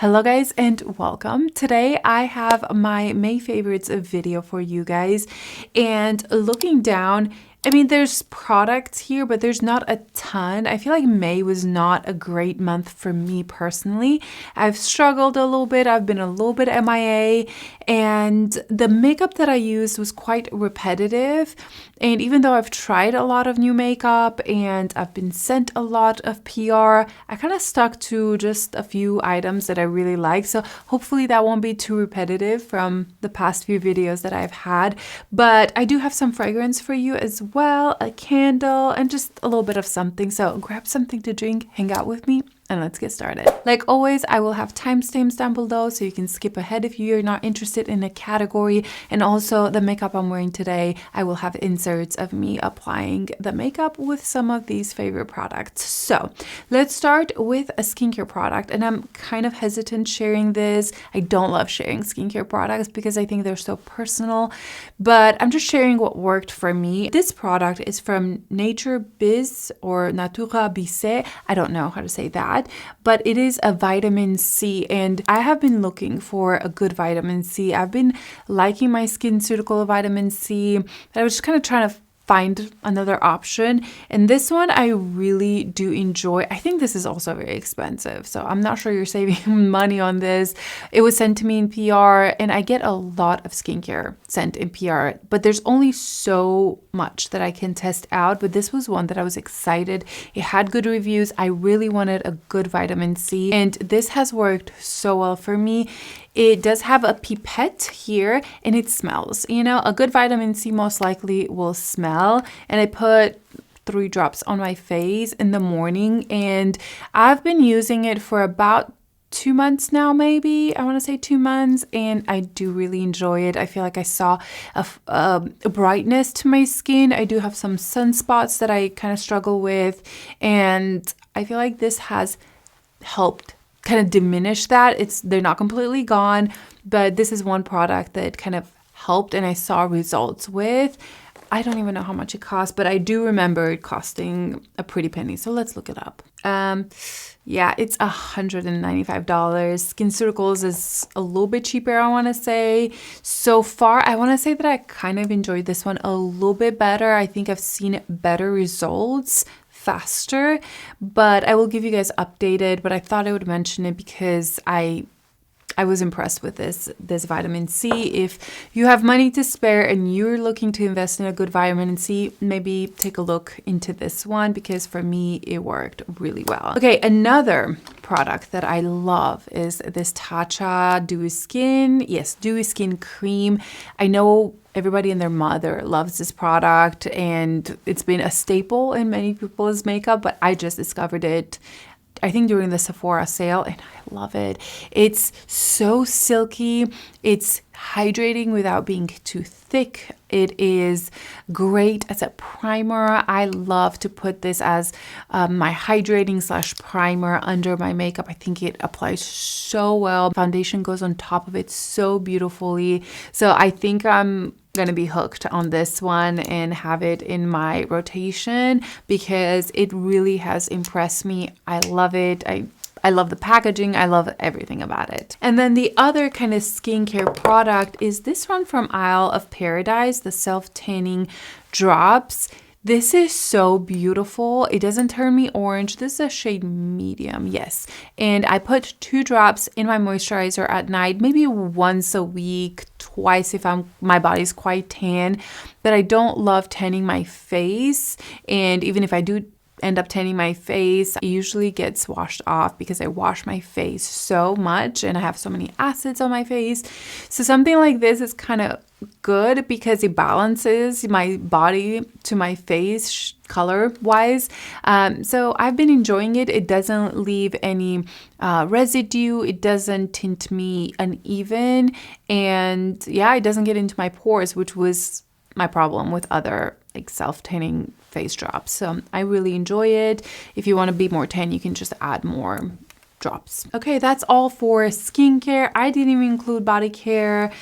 Hello guys and welcome. Today I have my May favorites video for you guys, and looking down, I mean there's products here but there's not a ton. I feel like May was not a great month for me personally. I've struggled a little bit, I've been a little bit MIA, and the makeup that I used was quite repetitive. And even though I've tried a lot of new makeup and I've been sent a lot of PR, I kind of stuck to just a few items that I really like. So hopefully that won't be too repetitive from the past few videos that I've had. But I do have some fragrance for you as well, a candle, and just a little bit of something. So grab something to drink, hang out with me, and let's get started. Like always, I will have timestamps down below so you can skip ahead if you're not interested in a category. And also the makeup I'm wearing today, I will have inserts of me applying the makeup with some of these favorite products. So let's start with a skincare product. And I'm kind of hesitant sharing this. I don't love sharing skincare products because I think they're so personal, but I'm just sharing what worked for me. This product is from Bisse or Natura Bisse. I don't know how to say that, but it is a vitamin C, and I have been looking for a good vitamin C. I've been liking my SkinCeutical vitamin C, but I was just kind of trying to find another option, and this one I really do enjoy. I think this is also very expensive, so I'm not sure you're saving money on this. It was sent to me in PR, and I get a lot of skincare sent in PR, but there's only so much that I can test out. But this was one that I was excited. It had good reviews. I really wanted a good vitamin C, and this has worked so well for me. It does have a pipette here, and it smells. You know, a good vitamin C most likely will smell. And I put 3 drops on my face in the morning, and I've been using it for about 2 months now, maybe. I want to say 2 months, and I do really enjoy it. I feel like I saw a brightness to my skin. I do have some sunspots that I kind of struggle with, and I feel like this has helped kind of diminish that. They're not completely gone, but this is one product that kind of helped and I saw results with. I don't even know how much it cost, but I do remember it costing a pretty penny. So let's look it up. Yeah, it's $195. SkinCeuticals is a little bit cheaper, I want to say. So far, I want to say that I kind of enjoyed this one a little bit better. I think I've seen better results faster, but I will give you guys updated. But I thought I would mention it because I was impressed with this vitamin C. If you have money to spare and you're looking to invest in a good vitamin C, maybe take a look into this one, because for me it worked really well. Okay, another product that I love is this Tatcha Dewy Skin. Yes, Dewy Skin Cream. I know everybody and their mother loves this product, and it's been a staple in many people's makeup, but I just discovered it, I think, during the Sephora sale, and I love it. It's so silky. It's hydrating without being too thick. It is great as a primer. I love to put this as my hydrating / primer under my makeup. I think it applies so well. Foundation goes on top of it so beautifully. So I think I'm gonna be hooked on this one and have it in my rotation because it really has impressed me. I love it. I love the packaging. I love everything about it. And then the other kind of skincare product is this one from Isle of Paradise, the self-tanning drops. This is so beautiful. It doesn't turn me orange. This is a shade medium, yes. And I put 2 drops in my moisturizer at night, maybe once a week, twice if my body's quite tan. But I don't love tanning my face. And even if I do end up tanning my face, it usually gets washed off because I wash my face so much and I have so many acids on my face. So something like this is kind of good because it balances my body to my face color wise. So I've been enjoying it. It doesn't leave any residue. It doesn't tint me uneven. And yeah, it doesn't get into my pores, which was my problem with other like self-tanning face drops. So I really enjoy it. If you want to be more tan, you can just add more drops. Okay, that's all for skincare. I didn't even include body care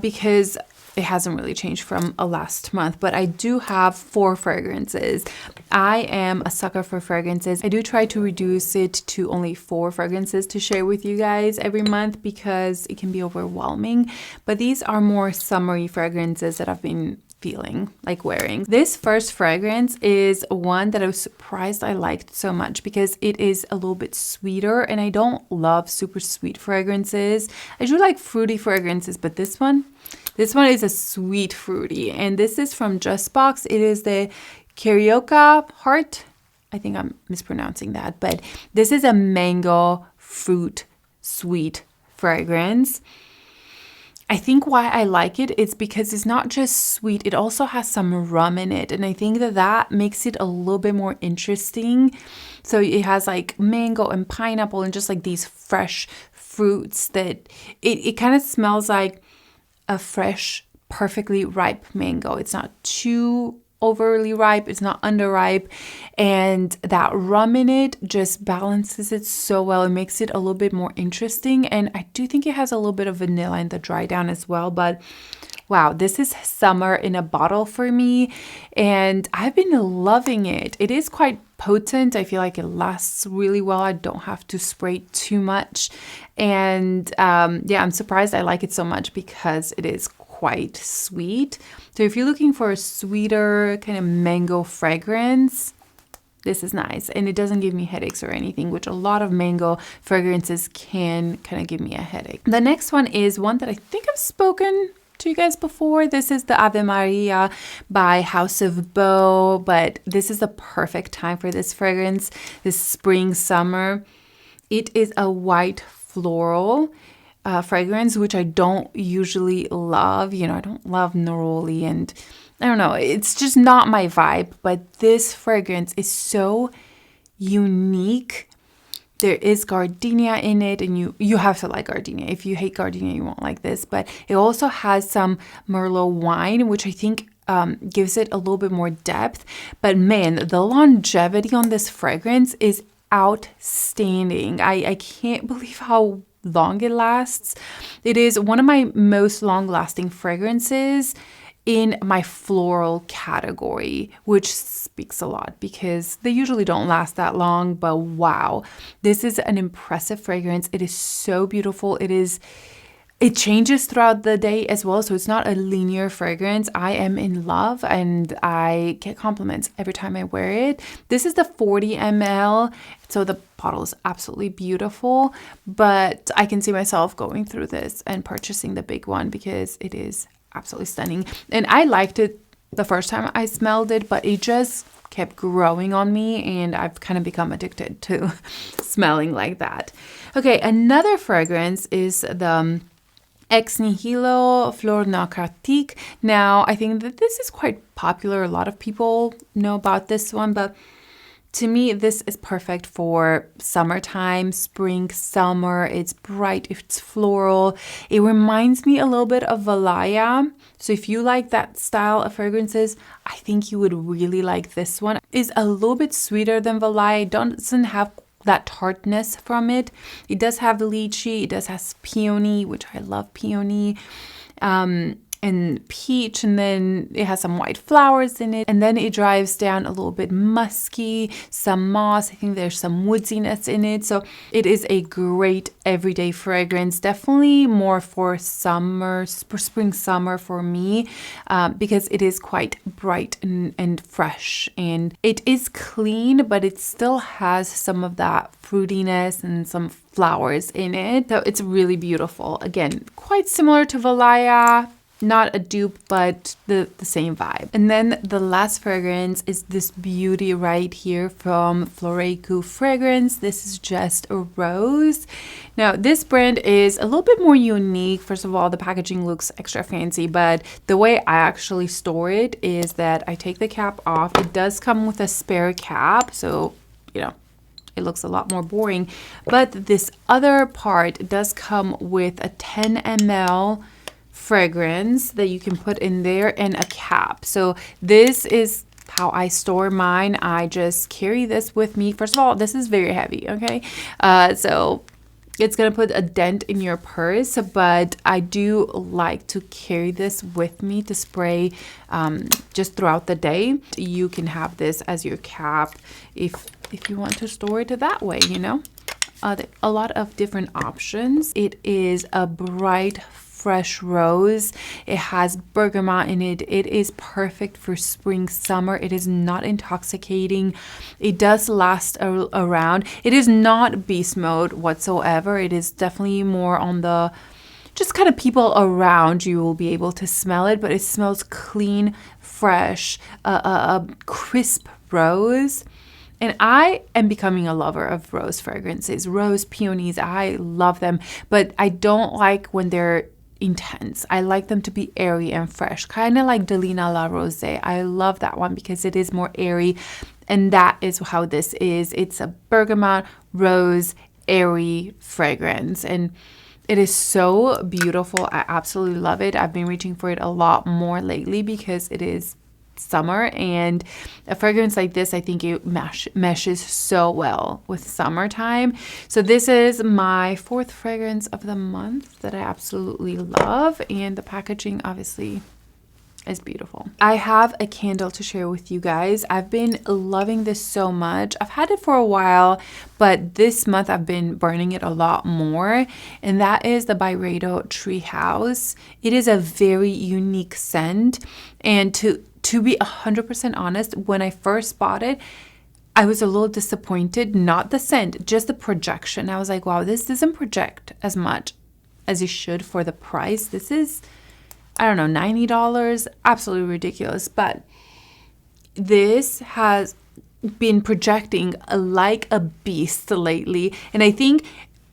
because it hasn't really changed from last month, but I do have 4 fragrances. I am a sucker for fragrances. I do try to reduce it to only 4 fragrances to share with you guys every month because it can be overwhelming. But these are more summery fragrances that I've been feeling like wearing. This first fragrance is one that I was surprised I liked so much because it is a little bit sweeter, and I don't love super sweet fragrances. I do like fruity fragrances, but this one is a sweet fruity, and this is from JUSBOX. It is the Carioca Heart. I think I'm mispronouncing that, but this is a mango fruit sweet fragrance. I think why I like it is because it's not just sweet, it also has some rum in it. And I think that makes it a little bit more interesting. So it has like mango and pineapple and just like these fresh fruits that it kind of smells like a fresh, perfectly ripe mango. It's not too overly ripe, it's not underripe, and that rum in it just balances it so well. It makes it a little bit more interesting, and I do think it has a little bit of vanilla in the dry down as well. But wow, this is summer in a bottle for me, and I've been loving it. It is quite potent. I feel like it lasts really well. I don't have to spray too much, and yeah, I'm surprised I like it so much because it is quite sweet. So if you're looking for a sweeter kind of mango fragrance, this is nice. And it doesn't give me headaches or anything, which a lot of mango fragrances can kind of give me a headache. The next one is one that I think I've spoken to you guys before. This is the Ave Maria by House of Beau, but this is the perfect time for this fragrance, this spring, summer. It is a white floral fragrance, which I don't usually love. You know, I don't love neroli, and I don't know, it's just not my vibe. But this fragrance is so unique. There is gardenia in it, and you have to like gardenia. If you hate gardenia, you won't like this. But it also has some Merlot wine, which I think gives it a little bit more depth. But man, the longevity on this fragrance is outstanding. I can't believe how long it lasts. It is one of my most long-lasting fragrances in my floral category, which speaks a lot because they usually don't last that long. But wow, this is an impressive fragrance. It is so beautiful. It changes throughout the day as well, so it's not a linear fragrance. I am in love, and I get compliments every time I wear it. This is the 40 ml, so the bottle is absolutely beautiful, but I can see myself going through this and purchasing the big one because it is absolutely stunning. And I liked it the first time I smelled it, but it just kept growing on me, and I've kind of become addicted to smelling like that. Okay, another fragrance is the Ex Nihilo Fleur Narcotique. Now, I think that this is quite popular. A lot of people know about this one, but to me, this is perfect for summertime, spring, summer. It's bright, it's floral. It reminds me a little bit of Valaya. So if you like that style of fragrances, I think you would really like this one. It's a little bit sweeter than Valaya. It doesn't have that tartness from it. It does have lychee, it does have peony, which I love peony, and peach, and then it has some white flowers in it, and then it drives down a little bit musky, some moss. I think there's some woodiness in it. So it is a great everyday fragrance, definitely more for summer, for spring, summer for me, because it is quite bright and fresh, and it is clean, but it still has some of that fruitiness and some flowers in it. So it's really beautiful. Again, quite similar to Valaya. Not a dupe, but the same vibe. And then the last fragrance is this beauty right here from Floraiku fragrance. This is Just a Rose. Now, this brand is a little bit more unique. First of all, the packaging looks extra fancy, but the way I actually store it is that I take the cap off. It does come with a spare cap, so, you know, it looks a lot more boring. But this other part does come with a 10 ml fragrance that you can put in there and a cap. So this is how I store mine. I just carry this with me. First of all, this is very heavy, okay? So it's gonna put a dent in your purse, but I do like to carry this with me to spray just throughout the day. You can have this as your cap if you want to store it that way, you know. A lot of different options. It is a bright fresh rose. It has bergamot in it. It is perfect for spring, summer. It is not intoxicating. It does last around. It is not beast mode whatsoever. It is definitely more on the just kind of people around you will be able to smell it, but it smells clean, fresh, a crisp rose. And I am becoming a lover of rose fragrances. Rose peonies, I love them, but I don't like when they're intense. I like them to be airy and fresh, kind of like Delina La Rose. I love that one because it is more airy, and that is how this is. It's a bergamot rose airy fragrance, and it is so beautiful. I absolutely love it. I've been reaching for it a lot more lately because it is summer, and a fragrance like this, I think it meshes so well with summertime. So this is my 4th fragrance of the month that I absolutely love, and the packaging obviously is beautiful. I have a candle to share with you guys. I've been loving this so much. I've had it for a while, but this month I've been burning it a lot more, and that is the Byredo Treehouse. It is a very unique scent, and to be 100% honest, when I first bought it, I was a little disappointed. Not the scent, just the projection. I was like, wow, this doesn't project as much as it should for the price. This is, I don't know, $90. Absolutely ridiculous. But this has been projecting like a beast lately. And I think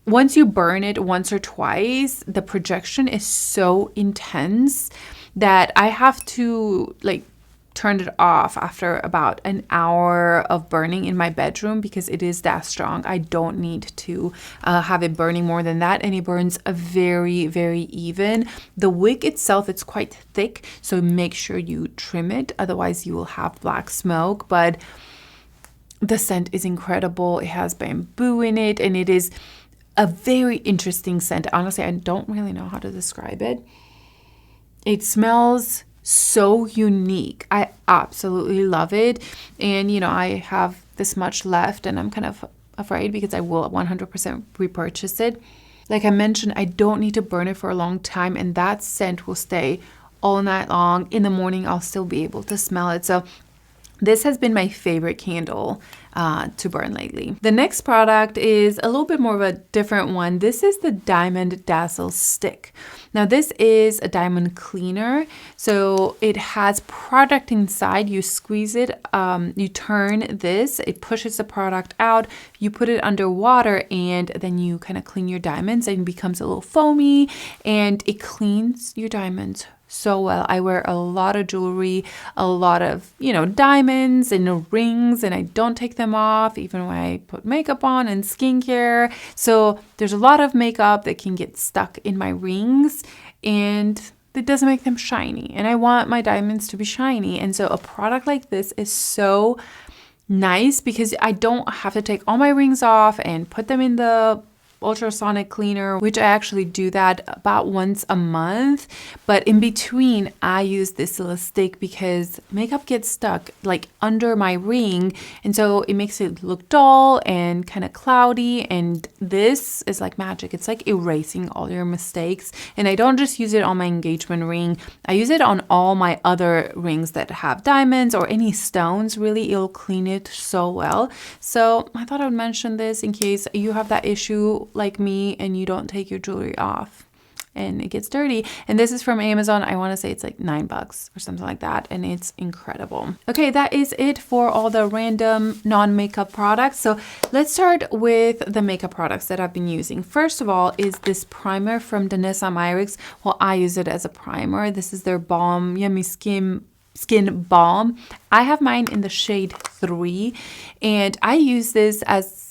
once you burn it once or twice, the projection is so intense that I have to like turn it off after about an hour of burning in my bedroom because it is that strong. I don't need to have it burning more than that, and it burns very, very even. The wick itself, it's quite thick, so make sure you trim it, otherwise you will have black smoke. But the scent is incredible. It has bamboo in it, and it is a very interesting scent. Honestly, I don't really know how to describe it. It smells so unique. I absolutely love it. And you know, I have this much left, and I'm kind of afraid because I will 100% repurchase it. Like I mentioned, I don't need to burn it for a long time, and that scent will stay all night long. In the morning, I'll still be able to smell it. So this has been my favorite candle to burn lately. The next product is a little bit more of a different one. This is the Diamond Dazzle Stik. Now this is a diamond cleaner. So it has product inside. You squeeze it, you turn this, it pushes the product out, you put it under water, and then you kind of clean your diamonds, and it becomes a little foamy, and it cleans your diamonds so well. I wear a lot of jewelry, a lot of, you know, diamonds and rings, and I don't take them off even when I put makeup on and skincare. So there's a lot of makeup that can get stuck in my rings, and it doesn't make them shiny. And I want my diamonds to be shiny. And so a product like this is so nice because I don't have to take all my rings off and put them in the ultrasonic cleaner, which I actually do that about once a month. But in between, I use this little stick because makeup gets stuck like under my ring, and so it makes it look dull and kind of cloudy. And this is like magic. It's like erasing all your mistakes. And I don't just use it on my engagement ring, I use it on all my other rings that have diamonds or any stones. Really, it'll clean it so well. So I thought I would mention this in case you have that issue like me and you don't take your jewelry off and it gets dirty. And this is from Amazon. I want to say it's like $9 or something like that, and it's incredible. Okay, that is it for all the random non-makeup products. So let's start with the makeup products that I've been using. First of all is this primer from Danessa Myricks. Well, I use it as a primer. This is their Balm Yummy Skin Balm. I have mine in the shade 3, and I use this as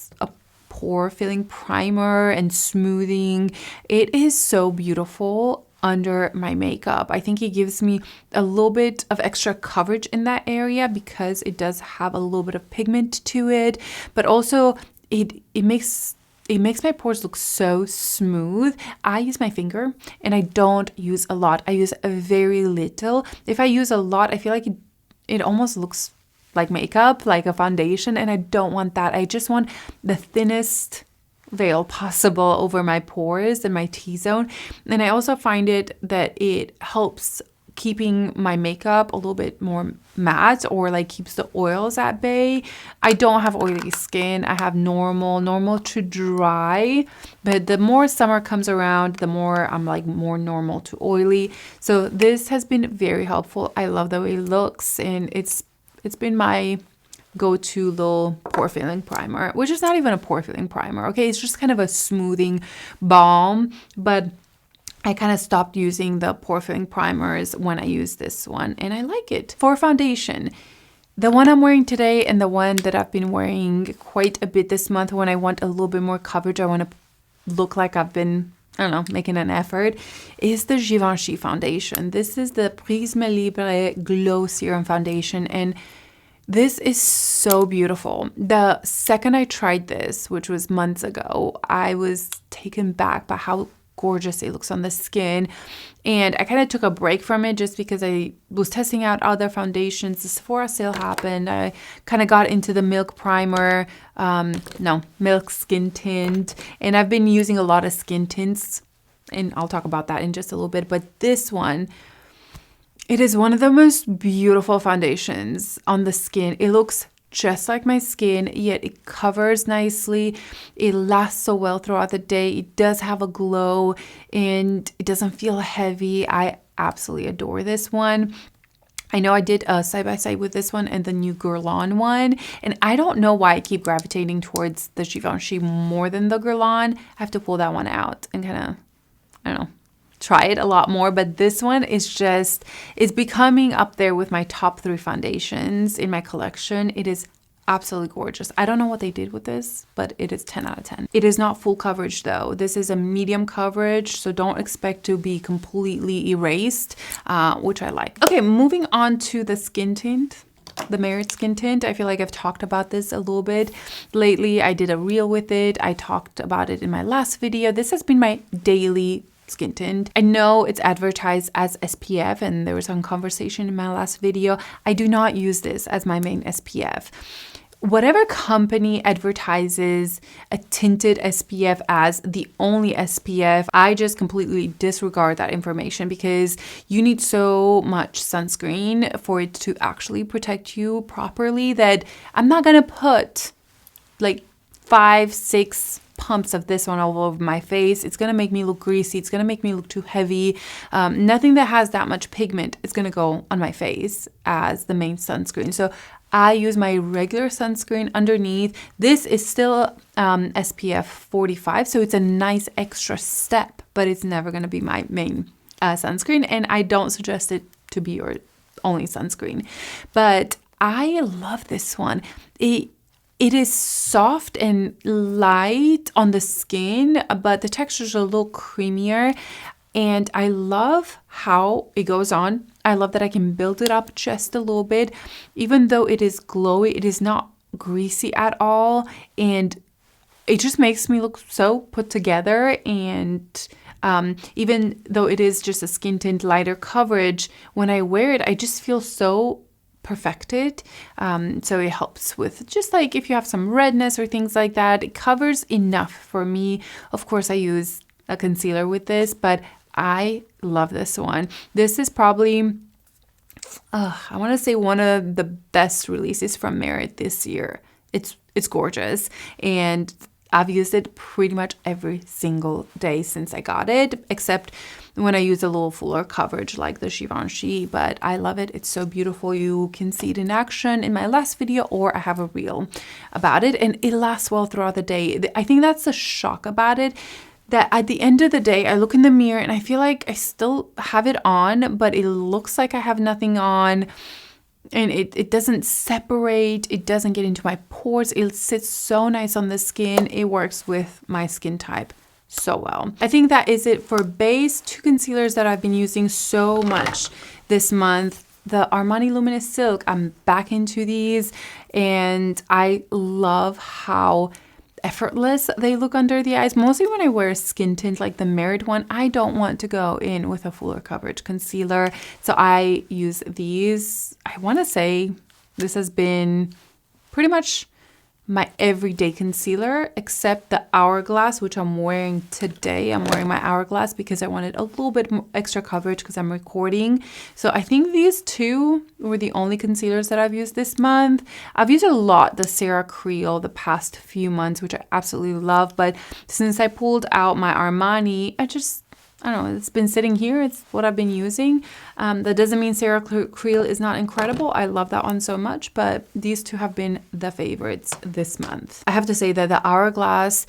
pore filling primer and smoothing. It is so beautiful under my makeup. I think it gives me a little bit of extra coverage in that area because it does have a little bit of pigment to it, but also it makes it makes my pores look so smooth. I use my finger and I don't use a lot. I use very little. If I use a lot, I feel like it almost looks like makeup, like a foundation, and I don't want that. I just want the thinnest veil possible over my pores and my T-zone. And I also find it that it helps keeping my makeup a little bit more matte, or like keeps the oils at bay. I don't have oily skin. I have normal to dry, but the more summer comes around, the more I'm like more normal to oily. So this has been very helpful. I love the way it looks, and it's been my go-to little pore filling primer, which is not even a pore filling primer. Okay, it's just kind of a smoothing balm, but I kind of stopped using the pore filling primers when I use this one, and I like it. For foundation, the one I'm wearing today and the one that I've been wearing quite a bit this month when I want a little bit more coverage, I want to look like I've been, I don't know, making an effort, is the Givenchy foundation. This is the Prisme Libre Glow Serum Foundation, and this is so beautiful. The second I tried this, which was months ago, I was taken back by how gorgeous it looks on the skin, and I kind of took a break from it just because I was testing out other foundations. The Sephora sale happened. I kind of got into the Milk Primer, Milk Skin Tint, and I've been using a lot of skin tints, and I'll talk about that in just a little bit. But this one, it is one of the most beautiful foundations on the skin. It looks just like my skin, yet it covers nicely. It lasts so well throughout the day. It does have a glow and it doesn't feel heavy. I absolutely adore this one. I know I did a side-by-side with this one and the new Guerlain one, and I don't know why I keep gravitating towards the Givenchy more than the Guerlain. I have to pull that one out and kind of, I don't know, try it a lot more. But this one is just, it's becoming up there with my top 3 foundations in my collection. It is absolutely gorgeous. I don't know what they did with this, but it is 10 out of 10. It is not full coverage though. This is a medium coverage, so don't expect to be completely erased, which I like. Okay, moving on to the skin tint. The Myricks skin tint. I feel like I've talked about this a little bit lately. I did a reel with it. I talked about it in my last video. This has been my daily skin tint. I know it's advertised as SPF, and there was some conversation in my last video. I do not use this as my main SPF. Whatever company advertises a tinted SPF as the only SPF, I just completely disregard that information, because you need so much sunscreen for it to actually protect you properly that I'm not gonna put like 5-6 pumps of this one all over my face. It's gonna make me look greasy. It's gonna make me look too heavy. Nothing that has that much pigment is gonna go on my face as the main sunscreen. So I use my regular sunscreen underneath. This is still SPF 45, so it's a nice extra step, but it's never gonna be my main sunscreen, and I don't suggest it to be your only sunscreen. But I love this one. It is soft and light on the skin, but the texture is a little creamier. And I love how it goes on. I love that I can build it up just a little bit. Even though it is glowy, it is not greasy at all. And it just makes me look so put together. And even though it is just a skin tint lighter coverage, when I wear it, I just feel so perfected. So it helps with just like if you have some redness or things like that. It covers enough for me. Of course, I use a concealer with this, but I love this one. This is probably, I want to say, one of the best releases from Merit this year. It's gorgeous, and I've used it pretty much every single day since I got it, except when I use a little fuller coverage like the Givenchy, but I love it. It's so beautiful. You can see it in action in my last video, or I have a reel about it, and it lasts well throughout the day. I think that's the shock about it, that at the end of the day, I look in the mirror and I feel like I still have it on, but it looks like I have nothing on. And it doesn't separate. It doesn't get into my pores. It sits so nice on the skin. It works with my skin type so well. I think that is it for base. 2 concealers that I've been using so much this month. The Armani Luminous Silk. I'm back into these, and I love how effortless they look under the eyes. Mostly when I wear a skin tint like the Merit one, I don't want to go in with a fuller coverage concealer. So I use these. I want to say this has been pretty much my everyday concealer, except the Hourglass, which I'm wearing today. I'm wearing my Hourglass because I wanted a little bit more extra coverage because I'm recording. So I think these two were the only concealers that I've used this month. I've used a lot the Sarah Creole the past few months, which I absolutely love. But since I pulled out my Armani, I don't know, it's been sitting here. It's what I've been using. That doesn't mean Sarah Creole is not incredible. I love that one so much, but these two have been the favorites this month. I have to say that the Hourglass,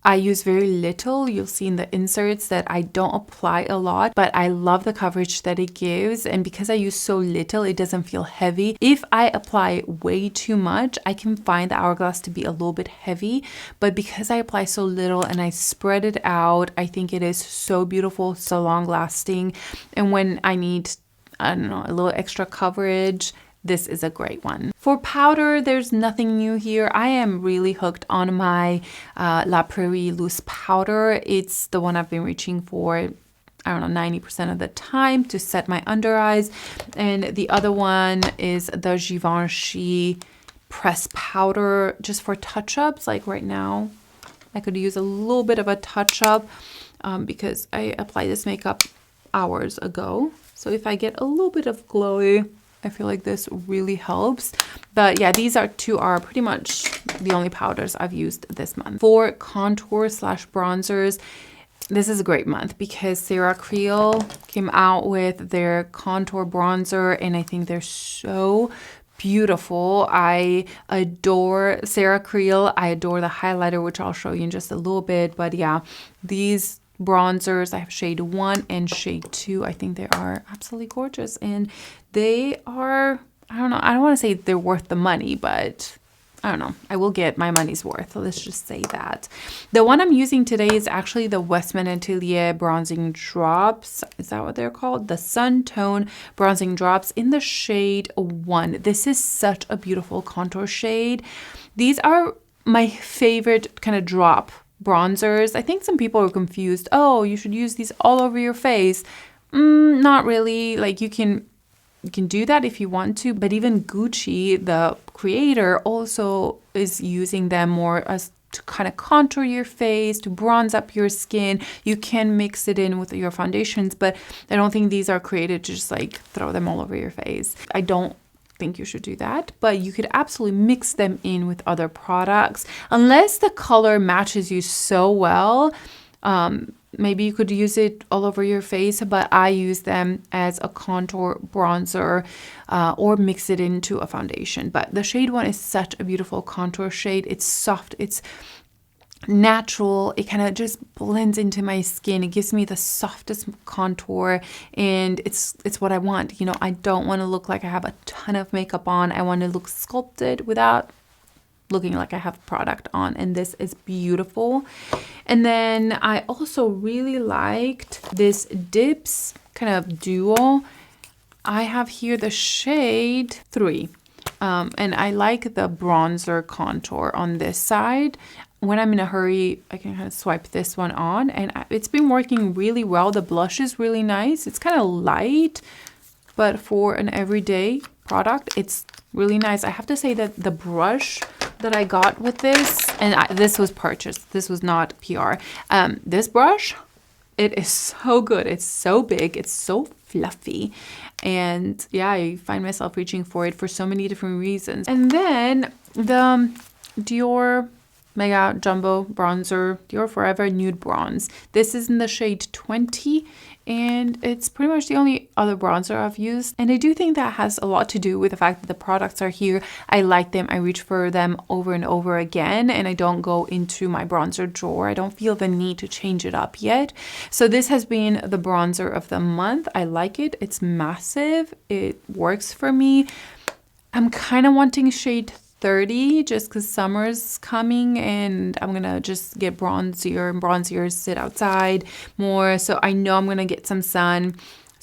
I use very little. You'll see in the inserts that I don't apply a lot, but I love the coverage that it gives. And because I use so little, it doesn't feel heavy. If I apply way too much, I can find the Hourglass to be a little bit heavy. But because I apply so little and I spread it out, I think it is so beautiful, so long lasting. And when I need, I don't know, a little extra coverage, this is a great one. For powder, there's nothing new here. I am really hooked on my La Prairie loose powder. It's the one I've been reaching for, I don't know, 90% of the time to set my under eyes. And the other one is the Givenchy press powder just for touch-ups. Like right now, I could use a little bit of a touch-up because I applied this makeup hours ago. So if I get a little bit of glowy, I feel like this really helps. But yeah, these are pretty much the only powders I've used this month. For contour slash bronzers, this is a great month because Sarah Creole came out with their contour bronzer, and I think they're so beautiful. I adore Sarah Creole. I adore the highlighter, which I'll show you in just a little bit. But yeah, these bronzers, I have shade 1 and shade 2. I think they are absolutely gorgeous, and they are, I don't know, I don't want to say they're worth the money, but I don't know, I will get my money's worth. Let's just say that. The one I'm using today is actually the Westman Atelier bronzing drops. Is that what they're called? The Sun Tone bronzing drops in the shade 1. This is such a beautiful contour shade. These are my favorite kind of drop bronzers. I think some people are confused. Oh, you should use these all over your face. Not really. Like you can do that if you want to, but even Gucci, the creator, also is using them more as to kind of contour your face, to bronze up your skin. You can mix it in with your foundations, but I don't think these are created to just like throw them all over your face. I don't think you should do that, but you could absolutely mix them in with other products unless the color matches you so well. Maybe you could use it all over your face, but I use them as a contour bronzer or mix it into a foundation. But the shade 1 is such a beautiful contour shade. It's soft, it's natural, it kind of just blends into my skin. It gives me the softest contour, and it's what I want. You know, I don't want to look like I have a ton of makeup on. I want to look sculpted without looking like I have product on, and this is beautiful. And then I also really liked this Dips kind of duo. I have here the shade 3, and I like the bronzer contour on this side. When I'm in a hurry, I can kind of swipe this one on, and it's been working really well. The blush is really nice. It's kind of light, but for an everyday product, it's really nice. I have to say that the brush that I got with this, and this was purchased, this was not PR. This brush, it is so good. It's so big, it's so fluffy, and yeah, I find myself reaching for it for so many different reasons. And then the Dior Mega Jumbo Bronzer, Dior Forever Nude Bronze. This is in the shade 20, and it's pretty much the only other bronzer I've used. And I do think that has a lot to do with the fact that the products are here. I like them. I reach for them over and over again, and I don't go into my bronzer drawer. I don't feel the need to change it up yet. So this has been the bronzer of the month. I like it. It's massive. It works for me. I'm kind of wanting shade 30 just because summer's coming and I'm gonna just get bronzier and bronzier, sit outside more, so I know I'm gonna get some sun.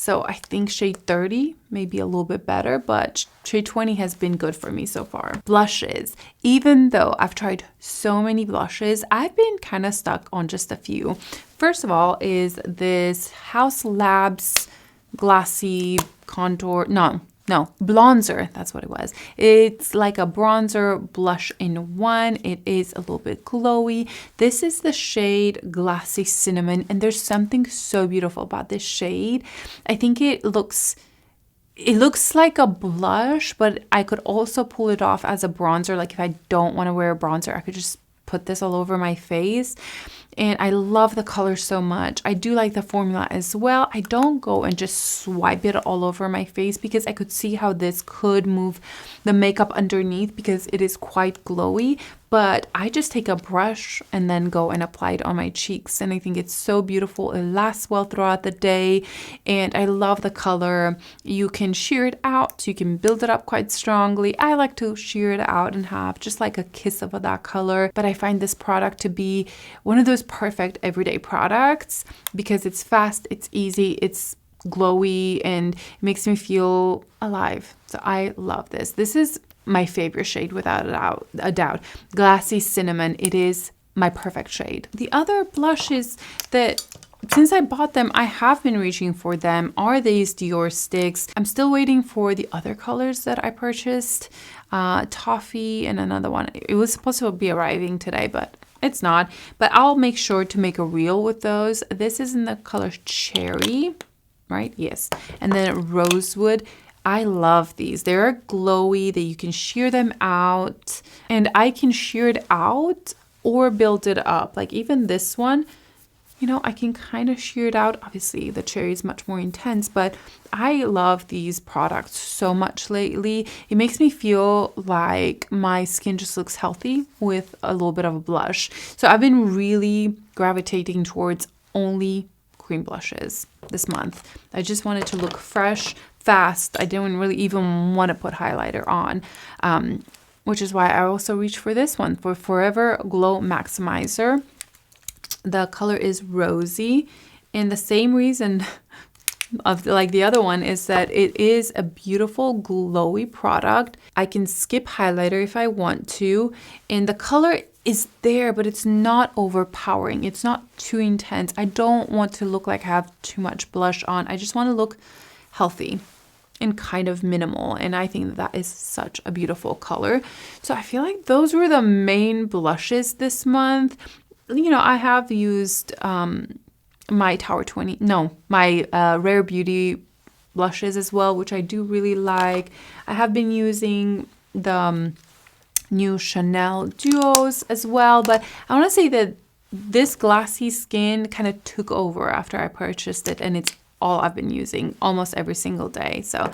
So I think shade 30 may be a little bit better, but shade 20 has been good for me so far. Blushes. Even though I've tried so many blushes, I've been kind of stuck on just a few. First of all is this Haus Labs Glassy Contour, no, bronzer, that's what it was. It's like a bronzer blush in one. It is a little bit glowy. This is the shade Glassy Cinnamon, and there's something so beautiful about this shade. I think it looks like a blush, but I could also pull it off as a bronzer. Like if I don't want to wear a bronzer, I could just put this all over my face. And I love the color so much. I do like the formula as well. I don't go and just swipe it all over my face because I could see how this could move the makeup underneath because it is quite glowy. But I just take a brush and then go and apply it on my cheeks. And I think it's so beautiful. It lasts well throughout the day. And I love the color. You can sheer it out. So you can build it up quite strongly. I like to sheer it out and have just like a kiss of that color. But I find this product to be one of those perfect everyday products because it's fast, it's easy, it's glowy, and it makes me feel alive. So I love this. This is my favorite shade without a doubt. Glassy Cinnamon. It is my perfect shade. The other blushes that since I bought them, I have been reaching for them are these Dior sticks. I'm still waiting for the other colors that I purchased. Toffee and another one. It was supposed to be arriving today, but it's not. But I'll make sure to make a reel with those. This is in the color Cherry, right? Yes. And then Rosewood. I love these. They're glowy, that you can sheer them out, and I can sheer it out or build it up. Like even this one, you know, I can kind of sheer it out. Obviously the cherry is much more intense, but I love these products so much lately. It makes me feel like my skin just looks healthy with a little bit of a blush. So I've been really gravitating towards only cream blushes this month. I just wanted to look fresh, fast. I didn't really even want to put highlighter on, which is why I also reached for this one, for Forever Glow Maximizer. The color is Rosy, and the same reason of like the other one is that it is a beautiful glowy product. I can skip highlighter if I want to, and the color is there, but it's not overpowering. It's not too intense. I don't want to look like I have too much blush on. I just want to look healthy and kind of minimal, and I think that is such a beautiful color. So I feel like those were the main blushes this month. You know, I have used my Rare Beauty blushes as well, which I do really like. I have been using the new Chanel duos as well, but I want to say that this glassy skin kind of took over after I purchased it, and it's all I've been using almost every single day. So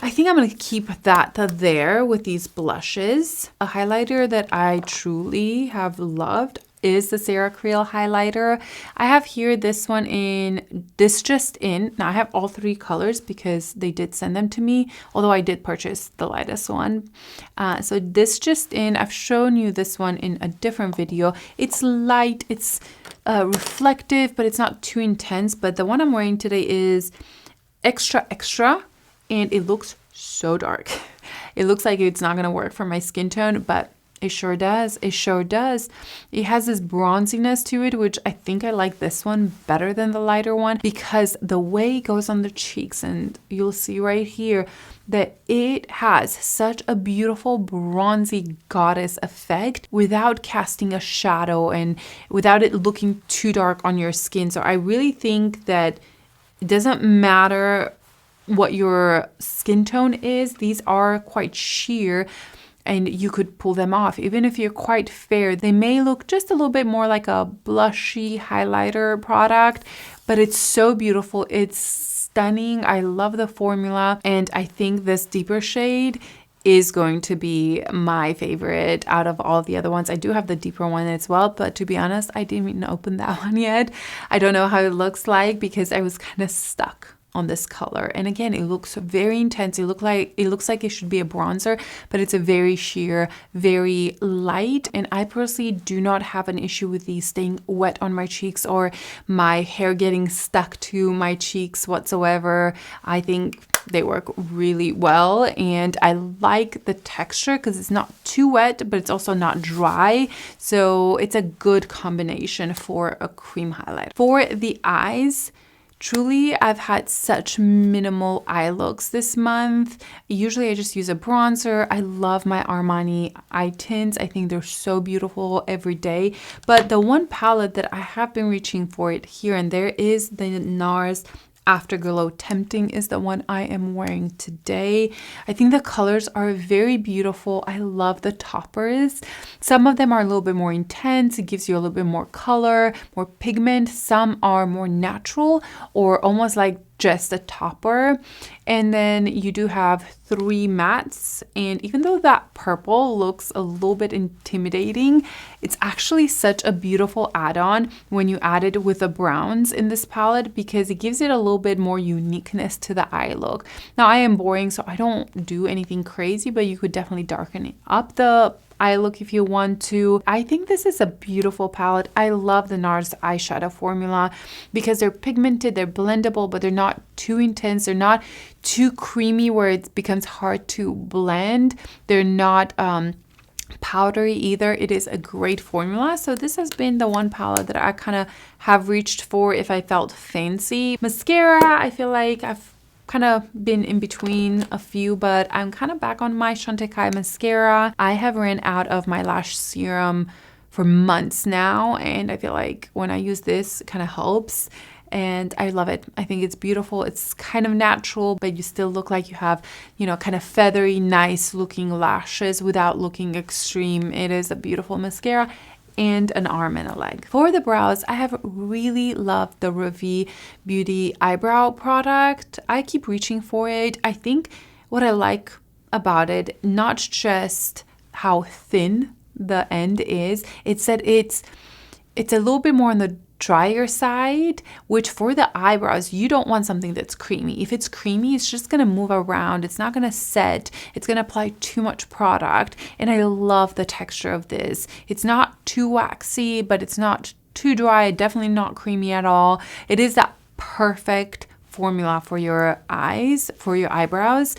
I think I'm going to keep that there with these blushes. A highlighter that I truly have loved is the CeraCreole highlighter. I have here this one in This Just In. Now I have all three colors because they did send them to me, although I did purchase the lightest one. So This Just In, I've shown you this one in a different video. It's light, it's reflective, but it's not too intense. But the one I'm wearing today is extra, and it looks so dark. It looks like it's not gonna work for my skin tone, but it sure does. It sure does. It has this bronziness to it, which I think I like this one better than the lighter one because the way it goes on the cheeks, and you'll see right here that it has such a beautiful bronzy goddess effect without casting a shadow and without it looking too dark on your skin. So I really think that it doesn't matter what your skin tone is. These are quite sheer, and you could pull them off. Even if you're quite fair, they may look just a little bit more like a blushy highlighter product, but it's so beautiful. It's stunning. I love the formula, and I think this deeper shade is going to be my favorite out of all the other ones. I do have the deeper one as well, but to be honest, I didn't even open that one yet. I don't know how it looks like because I was kind of stuck on this color. And again, it looks very intense. It looks like it should be a bronzer, but it's a very sheer, very light. And I personally do not have an issue with these staying wet on my cheeks or my hair getting stuck to my cheeks whatsoever. I think they work really well, and I like the texture because it's not too wet, but it's also not dry. So it's a good combination for a cream highlight. For the eyes, truly, I've had such minimal eye looks this month. Usually I just use a bronzer. I love my Armani eye tints. I think they're so beautiful every day. But the one palette that I have been reaching for it here and there is the NARS Afterglow Tempting is the one I am wearing today. I think the colors are very beautiful. I love the toppers. Some of them are a little bit more intense. It gives you a little bit more color, more pigment. Some are more natural or almost like just a topper. And then you do have 3 mattes, and even though that purple looks a little bit intimidating, it's actually such a beautiful add-on when you add it with the browns in this palette, because it gives it a little bit more uniqueness to the eye look. Now, I am boring, so I don't do anything crazy, but you could definitely darken up the eye look if you want to. I think this is a beautiful palette. I love the NARS eyeshadow formula because they're pigmented, they're blendable, but they're not too intense. They're not too creamy where it becomes hard to blend. They're not powdery either. It is a great formula. So this has been the one palette that I kind of have reached for if I felt fancy. Mascara, I feel like I've kind of been in between a few, but I'm kind of back on my Chantecaille mascara. I have ran out of my lash serum for months now, and I feel like when I use this, it kind of helps. And I love it. I think it's beautiful. It's kind of natural, but you still look like you have, you know, kind of feathery, nice looking lashes without looking extreme. It is a beautiful mascara and an arm and a leg. For the brows, I have really loved the Ravi Beauty eyebrow product. I keep reaching for it. I think what I like about it, not just how thin the end is, it's that it's a little bit more on the drier side, which for the eyebrows, you don't want something that's creamy. If it's creamy, it's just going to move around. It's not going to set. It's going to apply too much product. And I love the texture of this. It's not too waxy, but it's not too dry. Definitely not creamy at all. It is that perfect formula for your eyes, for your eyebrows.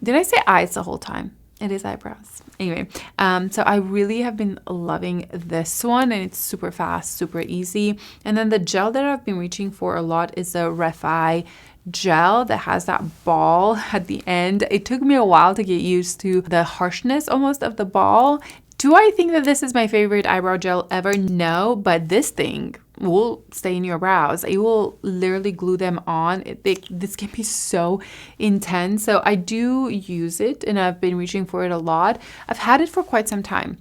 Did I say eyes the whole time? It is eyebrows. Anyway, so I really have been loving this one, and it's super fast, super easy. And then the gel that I've been reaching for a lot is the Refi gel that has that ball at the end. It took me a while to get used to the harshness almost of the ball. Do I think that this is my favorite eyebrow gel ever? No, but this thing will stay in your brows. It will literally glue them on. This can be so intense. So I do use it, and I've been reaching for it a lot. I've had it for quite some time,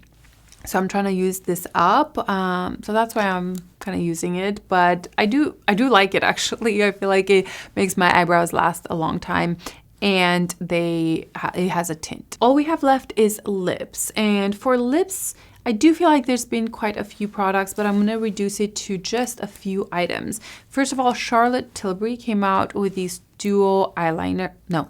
so I'm trying to use this up. So that's why I'm kind of using it. But I do like it actually. I feel like it makes my eyebrows last a long time. And it has a tint. All we have left is lips. And for lips, I do feel like there's been quite a few products, but I'm going to reduce it to just a few items. First of all, Charlotte Tilbury came out with these dual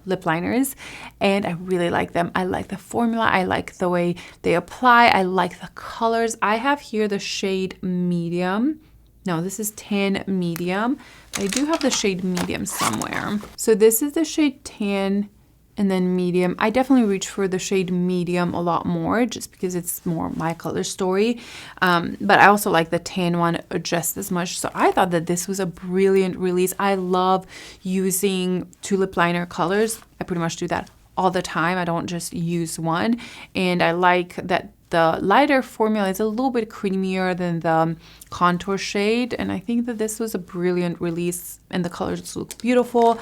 lip liners, and I really like them. I like the formula. I like the way they apply. I like the colors. I have here the shade medium. No, this is tan medium. I do have the shade medium somewhere. So this is the shade tan and then medium. I definitely reach for the shade medium a lot more just because it's more my color story. But I also like the tan one just as much. So I thought that this was a brilliant release. I love using 2 lip liner colors. I pretty much do that all the time. I don't just use one. And I like that the lighter formula is a little bit creamier than the contour shade. And I think that this was a brilliant release, and the colors look beautiful.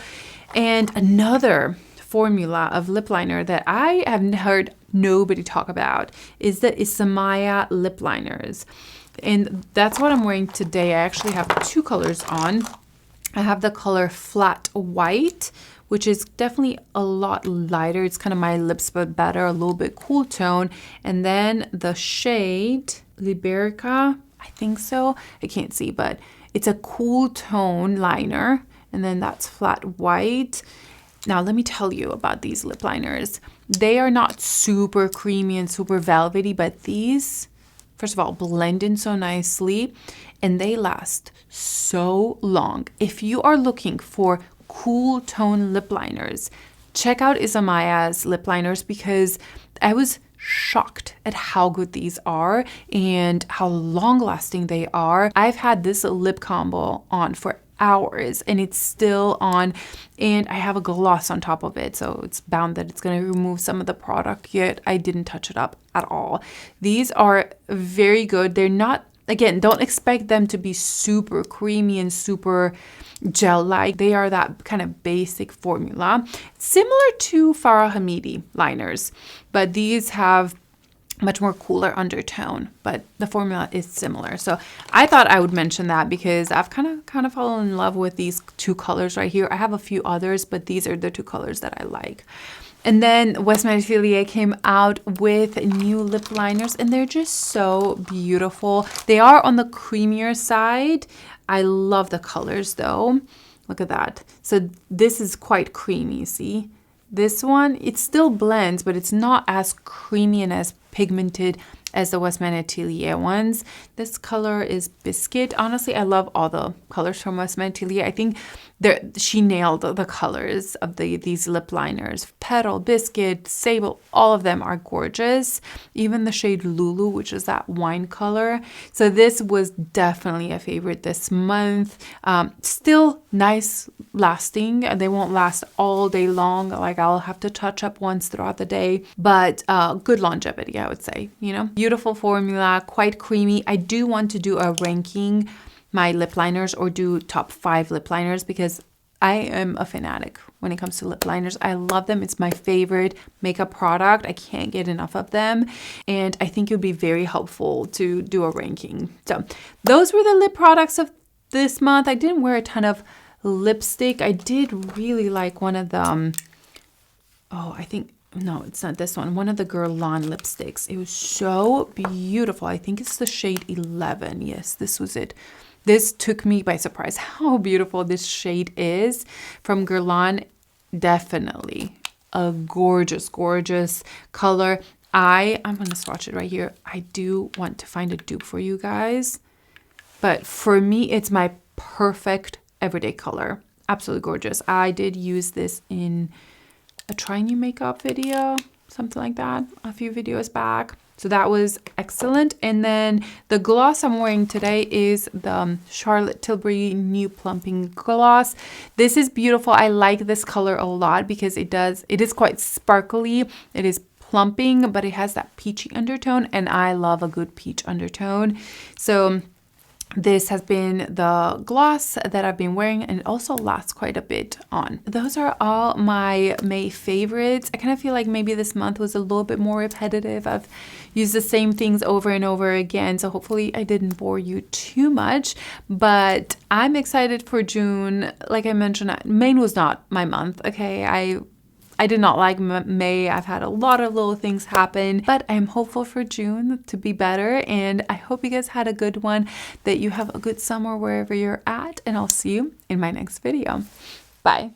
And another formula of lip liner that I have heard nobody talk about is the Isamaya lip liners. And that's what I'm wearing today. I actually have 2 colors on. I have the color Flat White, which is definitely a lot lighter. It's kind of my lips, but better, a little bit cool tone. And then the shade Liberica, I think so. I can't see, but it's a cool tone liner. and then that's flat white. Now, let me tell you about these lip liners. They are not super creamy and super velvety, but these, first of all, blend in so nicely and they last so long. If you are looking for cool tone lip liners, check out Isamaya's lip liners because I was shocked at how good these are and how long lasting they are. I've had this lip combo on for hours and it's still on, and I have a gloss on top of it, so it's bound that it's going to remove some of the product, yet I didn't touch it up at all. These are very good. They're not, again, don't expect them to be super creamy and super gel-like. They are that kind of basic formula, similar to Farah Hamidi liners, but these have much more cooler undertone, but the formula is similar. So I thought I would mention that because I've kind of fallen in love with these two colors right here. I have a few others, but these are the two colors that I like. And then Westman Atelier came out with new lip liners and they're just so beautiful. They are on the creamier side. I love the colors though. Look at that. So this is quite creamy, see? This one, it still blends, but it's not as creamy and as pigmented as the Westman Atelier ones. This color is Biscuit. Honestly, I love all the colors from Westman Atelier. I think she nailed the colors of these lip liners. Petal, Biscuit, Sable, all of them are gorgeous. Even the shade Lulu, which is that wine color. So this was definitely a favorite this month. Still nice lasting. They won't last all day long. Like I'll have to touch up once throughout the day, but good longevity, I would say, you know. Beautiful formula, quite creamy. I do want to do a ranking my lip liners or do top 5 lip liners because I am a fanatic when it comes to lip liners. I love them. It's my favorite makeup product. I can't get enough of them. And I think it would be very helpful to do a ranking. So those were the lip products of this month. I didn't wear a ton of lipstick. I did really like one of them. Oh, I think, no, it's not this one. One of the Guerlain lipsticks. It was so beautiful. I think it's the shade 11. Yes, this was it. This took me by surprise how beautiful this shade is from Guerlain. Definitely a gorgeous, gorgeous color. I'm going to swatch it right here. I do want to find a dupe for you guys. But for me, it's my perfect everyday color. Absolutely gorgeous. I did use this in a try new makeup video, something like that, a few videos back. So that was excellent. And then the gloss I'm wearing today is the Charlotte Tilbury New Plumping Gloss. This is beautiful. I like this color a lot because it is quite sparkly. It is plumping, but it has that peachy undertone, and I love a good peach undertone. So this has been the gloss that I've been wearing, and it also lasts quite a bit on. Those are all my May favorites. I kind of feel like maybe this month was a little bit more repetitive. I've used the same things over and over again, so hopefully I didn't bore you too much, but I'm excited for June. Like I mentioned, May was not my month, okay? I did not like May. I've had a lot of little things happen, but I'm hopeful for June to be better. And I hope you guys had a good one, that you have a good summer wherever you're at. And I'll see you in my next video. Bye.